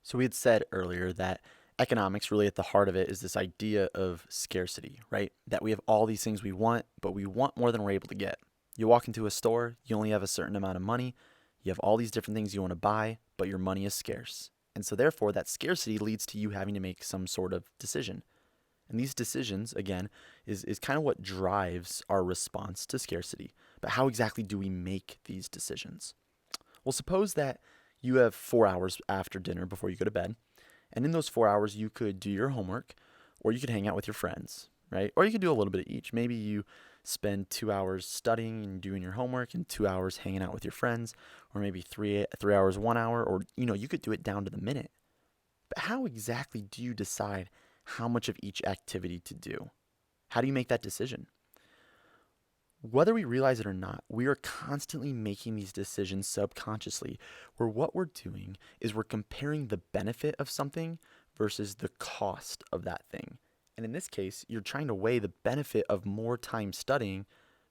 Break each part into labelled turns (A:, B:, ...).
A: So we had said earlier that economics, really at the heart of it, is this idea of scarcity, right? That we have all these things we want, but we want more than we're able to get. You walk into a store, you only have a certain amount of money, you have all these different things you want to buy, but your money is scarce. And so therefore that scarcity leads to you having to make some sort of decision. And these decisions, again, is kind of what drives our response to scarcity. But how exactly do we make these decisions? Well, suppose that you have 4 hours after dinner before you go to bed. And in those 4 hours, you could do your homework or you could hang out with your friends, right? Or you could do a little bit of each. Maybe you spend 2 hours studying and doing your homework and 2 hours hanging out with your friends, or maybe three hours, 1 hour, or you could do it down to the minute. But how exactly do you decide how much of each activity to do? How do you make that decision? Whether we realize it or not, we are constantly making these decisions subconsciously, where what we're doing is we're comparing the benefit of something versus the cost of that thing. And in this case, you're trying to weigh the benefit of more time studying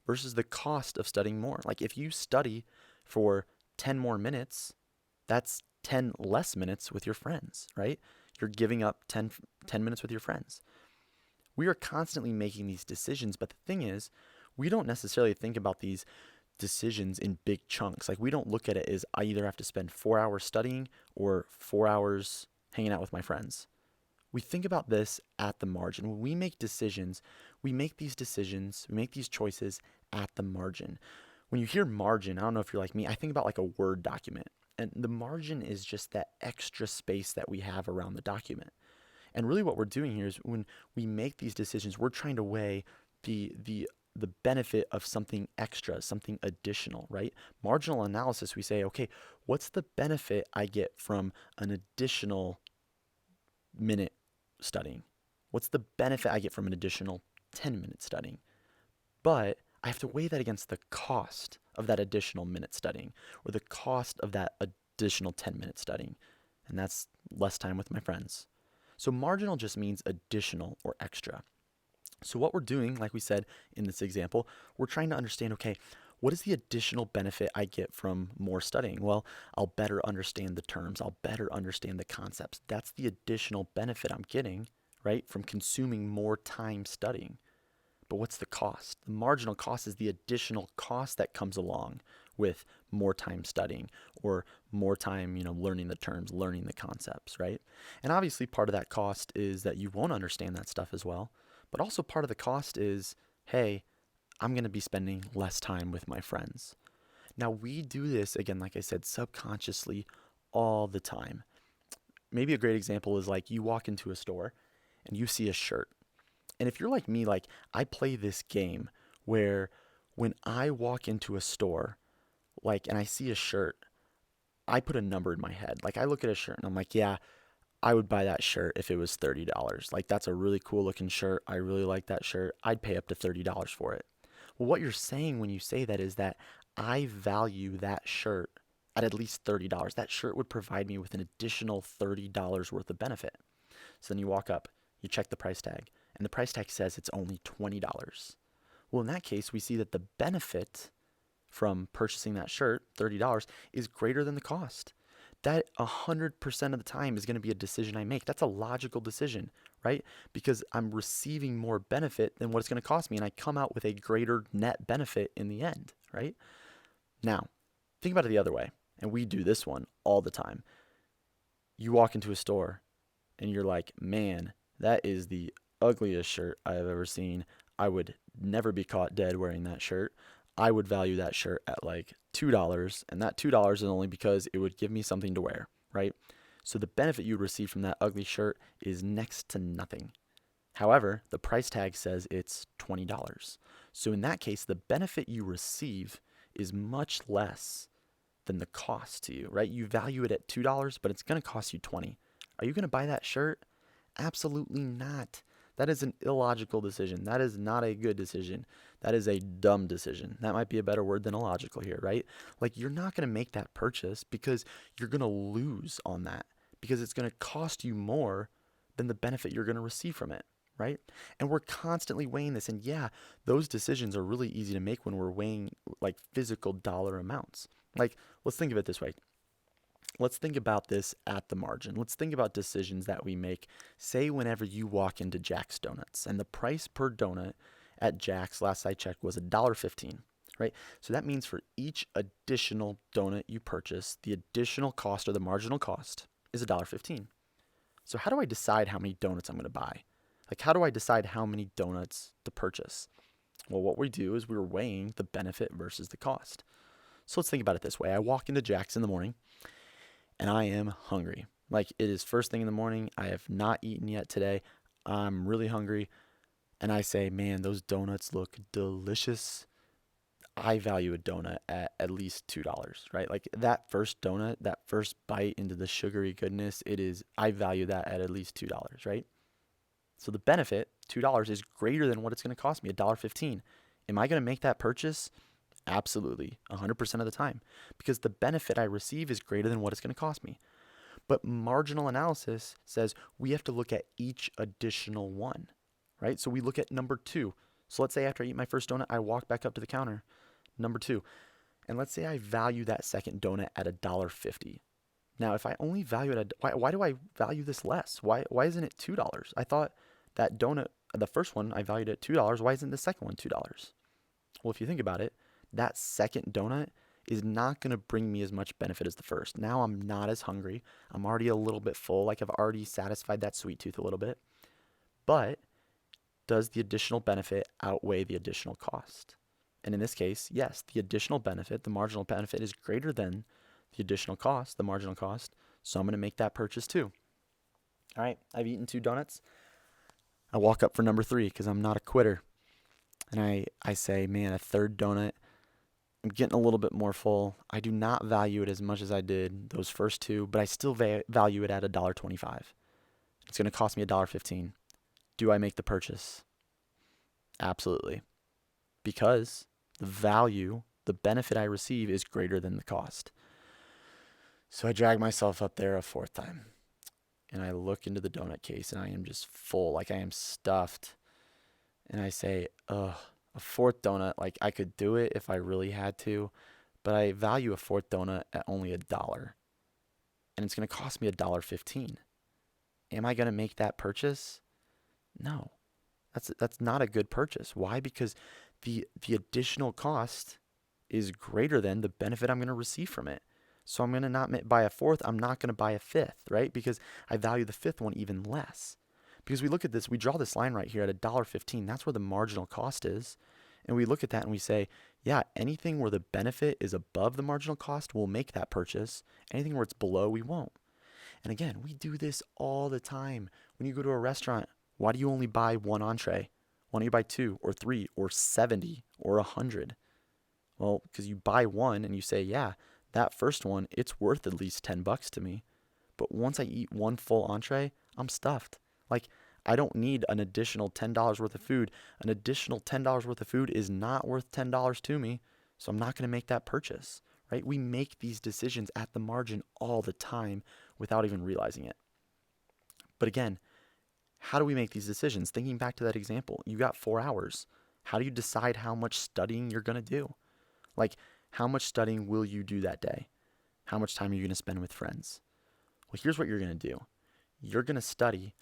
A: versus the cost of studying more. Like if you study for 10 more minutes, that's 10 less minutes with your friends, right? You're giving up ten minutes with your friends. We are constantly making these decisions, but the thing is, we don't necessarily think about these decisions in big chunks. Like we don't look at it as I either have to spend 4 hours studying or 4 hours hanging out with my friends. We think about this at the margin. When we make decisions, we make these decisions, we make these choices at the margin. When you hear margin, I don't know if you're like me, I think about like a Word document. And the margin is just that extra space that we have around the document. And really what we're doing here is when we make these decisions, we're trying to weigh the benefit of something extra, something additional, right? Marginal analysis, we say, okay, what's the benefit I get from an additional minute studying? What's the benefit I get from an additional 10 minutes studying? But I have to weigh that against the cost of that additional minute studying or the cost of that additional 10 minutes studying. And that's less time with my friends. So marginal just means additional or extra. So what we're doing, like we said in this example, we're trying to understand, okay, what is the additional benefit I get from more studying? Well, I'll better understand the terms. I'll better understand the concepts. That's the additional benefit I'm getting, right, from consuming more time studying. But what's the cost? The marginal cost is the additional cost that comes along with more time studying or more time, learning the terms, learning the concepts, right? And obviously part of that cost is that you won't understand that stuff as well. But also part of the cost is, hey, I'm going to be spending less time with my friends. Now we do this, again, like I said, subconsciously all the time. Maybe a great example is like you walk into a store and you see a shirt. And if you're like me, like I play this game where when I walk into a store, like, and I see a shirt, I put a number in my head. Like I look at a shirt and I'm like, yeah, I would buy that shirt if it was $30. Like that's a really cool looking shirt. I really like that shirt. I'd pay up to $30 for it. Well, what you're saying when you say that is that I value that shirt at least $30. That shirt would provide me with an additional $30 worth of benefit. So then you walk up, you check the price tag, and the price tag says it's only $20. Well, in that case, we see that the benefit from purchasing that shirt, $30, is greater than the cost. That 100% of the time is going to be a decision I make. That's a logical decision, right? Because I'm receiving more benefit than what it's going to cost me, and I come out with a greater net benefit in the end, right? Now, think about it the other way, and we do this one all the time. You walk into a store, and you're like, man, that is the ugliest shirt I have ever seen. I would never be caught dead wearing that shirt. I would value that shirt at like $2, and that $2 is only because it would give me something to wear, right? So the benefit you receive from that ugly shirt is next to nothing. However, the price tag says it's $20. So in that case, the benefit you receive is much less than the cost to you, right? You value it at $2, but it's going to cost you 20. Are you going to buy that shirt? Absolutely not. That is an illogical decision. That is not a good decision. That is a dumb decision. That might be a better word than illogical here, right? Like you're not going to make that purchase because you're going to lose on that because it's going to cost you more than the benefit you're going to receive from it, right? And we're constantly weighing this. And yeah, those decisions are really easy to make when we're weighing like physical dollar amounts. Like, let's think of it this way. Let's think about this at the margin. Let's think about decisions that we make. Say whenever you walk into Jack's Donuts and the price per donut at Jack's, last I checked, was $1.15, right? So that means for each additional donut you purchase, the additional cost or the marginal cost is $1.15. So how do I decide how many donuts I'm going to buy? Like, how do I decide how many donuts to purchase? Well, what we do is we're weighing the benefit versus the cost. So let's think about it this way. I walk into Jack's in the morning and I am hungry. Like, it is first thing in the morning. I have not eaten yet today. I'm really hungry. And I say, man, those donuts look delicious. I value a donut at least $2, right? Like that first donut, that first bite into the sugary goodness, I value that at least $2, right? So the benefit, $2, is greater than what it's going to cost me, $1.15. Am I going to make that purchase? Absolutely, 100% of the time, because the benefit I receive is greater than what it's going to cost me. But marginal analysis says we have to look at each additional one, right? So we look at number two. So let's say after I eat my first donut, I walk back up to the counter, number two, and let's say I value that second donut at $1.50. Now, if I only value it at, why do I value this less? Why isn't it $2? I thought that donut, the first one, I valued at $2. Why isn't the second one $2? Well, if you think about it, that second donut is not going to bring me as much benefit as the first. Now I'm not as hungry. I'm already a little bit full. Like, I've already satisfied that sweet tooth a little bit. But does the additional benefit outweigh the additional cost? And in this case, yes, the additional benefit, the marginal benefit, is greater than the additional cost, the marginal cost. So I'm going to make that purchase too. All right, I've eaten 2 donuts. I walk up for number 3 because I'm not a quitter. And I say, man, a third donut, I'm getting a little bit more full. I do not value it as much as I did those first 2, but I still value it at $1.25. It's going to cost me $1.15. Do I make the purchase? Absolutely. Because the value, the benefit I receive is greater than the cost. So I drag myself up there a 4th time. And I look into the donut case and I am just full, like I am stuffed. And I say, ugh, a 4th donut, like I could do it if I really had to, but I value a 4th donut at only $1. And it's going to cost me $1.15. Am I going to make that purchase? No. That's not a good purchase. Why? Because the additional cost is greater than the benefit I'm going to receive from it. So I'm going to not buy a 4th. I'm not going to buy a 5th, right? Because I value the 5th one even less. Because we look at this, we draw this line right here at $1.15. That's where the marginal cost is. And we look at that and we say, yeah, anything where the benefit is above the marginal cost, we'll make that purchase. Anything where it's below, we won't. And again, we do this all the time. When you go to a restaurant, why do you only buy 1 entree? Why don't you buy 2 or 3 or 70 or 100? Well, because you buy one and you say, yeah, that first one, it's worth at least $10 to me. But once I eat 1 full entree, I'm stuffed. Like, I don't need an additional $10 worth of food. An additional $10 worth of food is not worth $10 to me, so I'm not going to make that purchase, right? We make these decisions at the margin all the time without even realizing it. But again, how do we make these decisions? Thinking back to that example, you got 4 hours. How do you decide how much studying you're going to do? Like, how much studying will you do that day? How much time are you going to spend with friends? Well, here's what you're going to do. You're going to study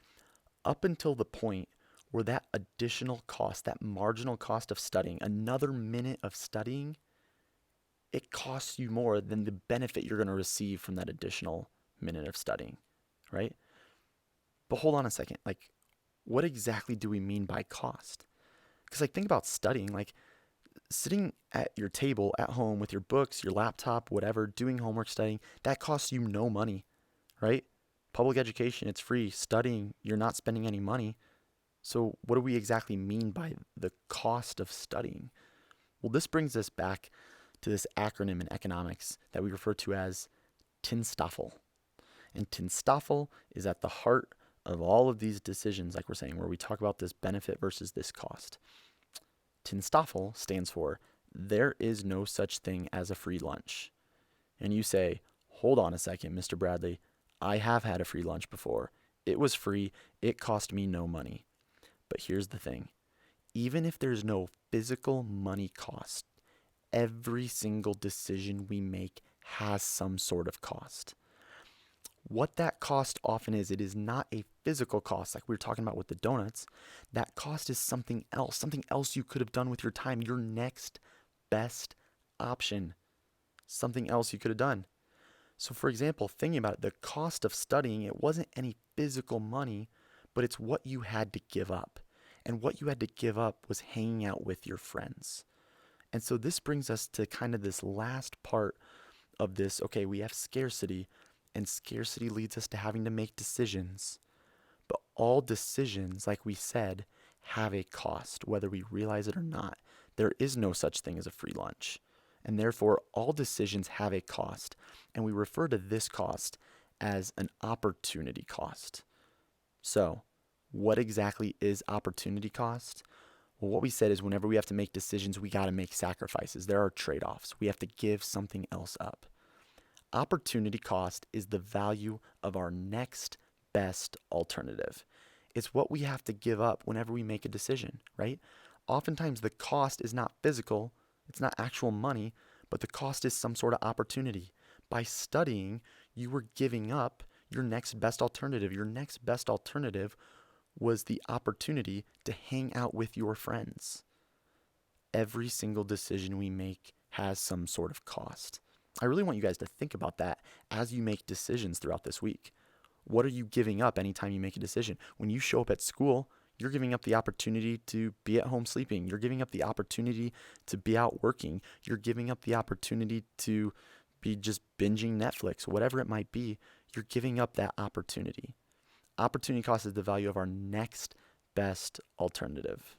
A: up until the point where that additional cost, that marginal cost of studying, another minute of studying, it costs you more than the benefit you're going to receive from that additional minute of studying, right? But hold on a second. Like, what exactly do we mean by cost? Because, like, think about studying. Like, sitting at your table at home with your books, your laptop, whatever, doing homework, studying, that costs you no money, right? Public education, it's free. Studying, you're not spending any money. So what do we exactly mean by the cost of studying? Well, this brings us back to this acronym in economics that we refer to as TINSTOFL. And TINSTOFL is at the heart of all of these decisions, like we're saying, where we talk about this benefit versus this cost. TINSTOFL stands for there is no such thing as a free lunch. And you say, hold on a second, Mr. Bradley, I have had a free lunch before. It was free. It cost me no money. But here's the thing. Even if there's no physical money cost, every single decision we make has some sort of cost. What that cost often is, it is not a physical cost like we were talking about with the donuts. That cost is something else you could have done with your time, your next best option, something else you could have done. So, for example, thinking about it, the cost of studying, it wasn't any physical money, but it's what you had to give up. And what you had to give up was hanging out with your friends. And so, this brings us to kind of this last part of this. Okay, we have scarcity, and scarcity leads us to having to make decisions. But all decisions, like we said, have a cost, whether we realize it or not. There is no such thing as a free lunch. And therefore, all decisions have a cost. And we refer to this cost as an opportunity cost. So, what exactly is opportunity cost? Well, what we said is whenever we have to make decisions, we got to make sacrifices. There are trade offs. We have to give something else up. Opportunity cost is the value of our next best alternative. It's what we have to give up whenever we make a decision, right? Oftentimes, the cost is not physical, it's not actual money, but the cost is some sort of opportunity. By studying, you were giving up your next best alternative. Your next best alternative was the opportunity to hang out with your friends. Every single decision we make has some sort of cost. I really want you guys to think about that as you make decisions throughout this week. What are you giving up anytime you make a decision? When you show up at school, you're giving up the opportunity to be at home sleeping. You're giving up the opportunity to be out working. You're giving up the opportunity to be just binging Netflix, whatever it might be. You're giving up that opportunity. Opportunity cost is the value of our next best alternative.